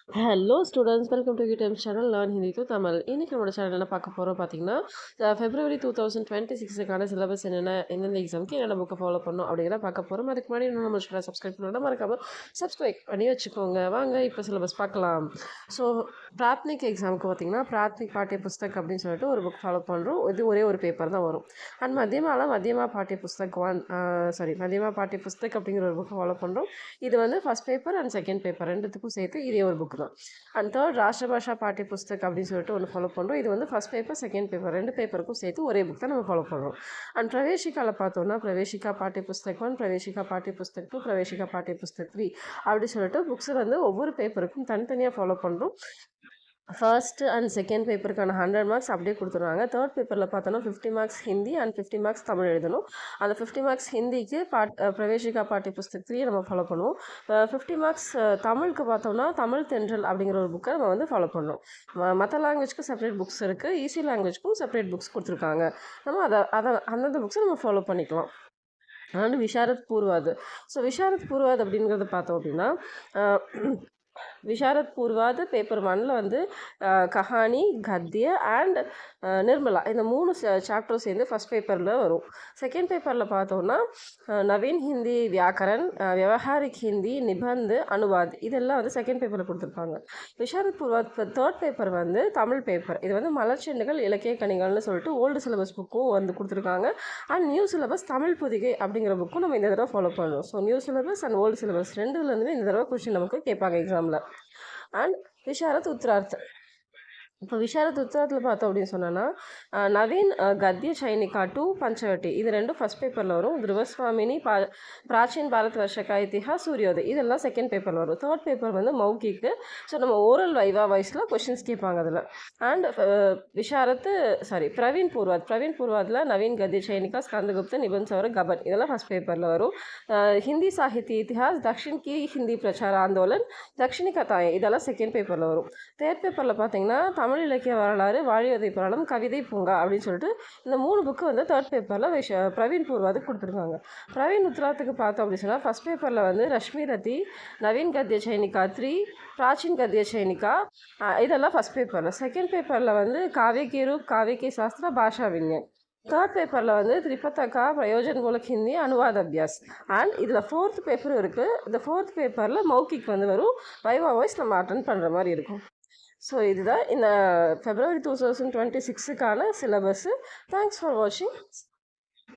Hello students, welcome to YouTube channel learn Hindi to Tamil. இன்றைக்கி நம்மளோட channel என்ன பார்க்க போகிறோம் பார்த்தீங்கன்னா, ஃபெப்ரவரி 2026க்கான சிலபஸ் எந்தெந்த எக்ஸாமுக்கு என்னென்ன புக்கை ஃபாலோ பண்ணணும் அப்படிங்கிற பார்க்க போகிறோம். அதுக்கு முன்னாடி இன்னும் நம்ம சேனல் சப்ஸ்கிரைப் பண்ணணும்னா மறக்காமல் சப்ஸ்கிரைப் பண்ணி வச்சுக்கோங்க. வாங்க இப்போ சிலபஸ் பார்க்கலாம். ஸோ பிராத்மிக் எக்ஸாமுக்கு பார்த்தீங்கன்னா பிராத்மிக் பாட்டிய புஸ்தக் அப்படின்னு சொல்லிட்டு ஒரு புக் ஃபாலோ பண்ணுறோம். இது ஒரே ஒரு பேப்பர் தான் வரும். அண்ட் மத்தியமா பாட்டிய புஸ்தக் மத்தியமா பாட்டிய புஸ்தக் அப்படிங்கிற ஒரு புக்கை ஃபாலோ பண்ணுறோம். இது வந்து first paper and second paper ரெண்டுத்துக்கும் சேர்த்து இதே ஒரு புக் தான். அண்ட் தேர்ட் ராஷ்டிரபாஷா பாட்டிய புஸ்தக் அப்படின்னு சொல்லிட்டு ஒன்று ஃபாலோ பண்ணுறோம். இது வந்து ஃபஸ்ட் பேப்பர் செகண்ட் பேப்பர் ரெண்டு பேப்பருக்கும் சேர்த்து ஒரே புக் தான் நம்ம ஃபாலோ பண்ணுறோம். அண்ட் பிரவேசிக்காவில் பார்த்தோம்னா பிரவேசிக்கா பாட்டிய புஸ்தக் 1, பிரவேசிக்கா பாட்டிய புஸ்தக் 2, பிரவேசிக்கா பாட்டிய புஸ்தக் 3 அப்படி சொல்லிட்டு புக்ஸ் வந்து ஒவ்வொரு பேப்பருக்கும் தனித்தனியாக ஃபாலோ பண்ணுறோம். ஃபர்ஸ்ட் அண்ட் செகண்ட் பேப்பருக்கான 100 மார்க்ஸ் அப்படியே கொடுத்துருவாங்க. தேர்ட் பேப்பரில் பார்த்தோன்னா 50 marks Hindi and 50 marks Tamil எழுதணும். அந்த 50 மார்க்ஸ் ஹிந்திக்கு பிரவேசிகா பாட்டிய புஸ்தக் 3 நம்ம ஃபாலோ பண்ணுவோம். 50 மார்க்ஸ் தமிழுக்கு பார்த்தோம்னா தமிழ் தென்றல் அப்படிங்கிற ஒரு புக்கை நம்ம வந்து ஃபாலோ பண்ணுறோம். மற்ற லாங்குவேஜ்க்கு செப்பரேட் புக்ஸ் இருக்குது, ஈஸி லாங்குவேஜ்க்கும் செப்பரேட் புக்ஸ் கொடுத்துருக்காங்க. நம்ம அந்தந்த புக்ஸை நம்ம ஃபாலோ பண்ணிக்கலாம். அண்ட் விஷாரத் பூர்வாது. ஸோ விஷாரத் பூர்வாது அப்படிங்கிறத பார்த்தோம் அப்படின்னா விஷாரத் பூர்வாது பேப்பர் 1ல் வந்து கஹானி, கத்திய அண்ட் நிர்மலா இந்த 3 சாப்டர்ஸ் சேர்ந்து ஃபஸ்ட் பேப்பரில் வரும். செகண்ட் பேப்பரில் பார்த்தோன்னா நவீன் ஹிந்தி வியாக்கரன், விவகாரிக் ஹிந்தி, நிபந்து, அனுவாத் இதெல்லாம் வந்து செகண்ட் பேப்பரில் கொடுத்துருப்பாங்க. விஷாரத் பூர்வாத் தேர்ட் பேப்பர் வந்து தமிழ் பேப்பர். இது வந்து மலர்ச்செண்டுகள் இலக்கிய கணிகள்னு சொல்லிட்டு ஓல்டு சிலபஸ் புக்கும் வந்து கொடுத்துருக்காங்க. அண்ட் நியூ சிலபஸ் தமிழ் புதிகை அப்படிங்கிற புக்கும் நம்ம இந்த தடவை ஃபாலோ பண்ணுறோம். So new syllabus and old syllabus ரெண்டுலேருந்துமே இந்த தடவை கொஸ்டின் நமக்கு கேட்பாங்க எக்ஸாமில். அண்ட் விஷாரத் உத்ரார்த். இப்போ விஷாரத் உத்ராத்தில் பார்த்தோம் அப்படின்னு சொன்னோன்னா நவீன் கத்திய சைனிகா 2, பஞ்சவட்டி இது ரெண்டும் ஃபஸ்ட் பேப்பரில் வரும். துருவஸ்வாமினி, பிராச்சீன் பாரத் வர்ஷகா இத்திஹாஸ், சூரியோதய் இதெல்லாம் செகண்ட் பேப்பரில் வரும். தேர்ட் பேப்பர் வந்து மௌகிக்கு. ஸோ நம்ம ஓரல் வைவா வாய்ஸில் கொஷின்ஸ் கேட்பாங்க அதில். அண்ட் பிரவீன் பூர்வாத்தில் நவீன் கத்திய சைனிகா, ஸ்கந்தகுப்த, நிபந்த் சௌர, கபன் இதெல்லாம் ஃபஸ்ட் பேப்பரில் வரும். ஹிந்தி சாகித்ய இத்திஹாஸ், தக்ஷின் கி ஹிந்தி பிரச்சார ஆந்தோலன், தக்ஷினி கதாயம் இதெல்லாம் செகண்ட் பேப்பரில் வரும். தேர்ட் பேப்பரில் பார்த்தீங்கன்னா தமிழ் இலக்கிய வரலாறு, வாழிவதை புராணம், கவிதை பூங்கா அப்படின்னு சொல்லிட்டு இந்த 3 புக்கு வந்து தேர்ட் பேப்பரில் பிரவீன் பூர்வாதுக்கு கொடுத்துருக்காங்க. பிரவீன் உத்ராத்துக்கு பார்த்தோம் அப்படின்னு சொன்னால் ஃபஸ்ட் பேப்பரில் வந்து ரஷ்மி ரத்தி, நவீன் கத்திய சைனிகா 3, பிராச்சீன் கத்திய சைனிகா இதெல்லாம் ஃபஸ்ட் பேப்பரில். செகண்ட் பேப்பரில் வந்து காவ்ய கே ரூப், காவ்ய கே சாஸ்திரா, பாஷா விஞ்ஞான். தேர்ட் பேப்பரில் வந்து திரிபதகா, பிரயோஜன் மூலக் ஹிந்தி, அனுவாத் அபியாஸ். அண்ட் இதில் ஃபோர்த் பேப்பரும் இருக்குது. இந்த ஃபோர்த் பேப்பரில் மௌகிக் வந்து வரும். வைவா வாய்ஸ் நம்ம அட்டன் பண்ணுற மாதிரி இருக்கும். ஸோ இதுதான் இந்த ஃபெப்ரவரி 2026க்கான சிலபஸ்ஸு. தேங்க்ஸ் ஃபார் வாட்சிங்.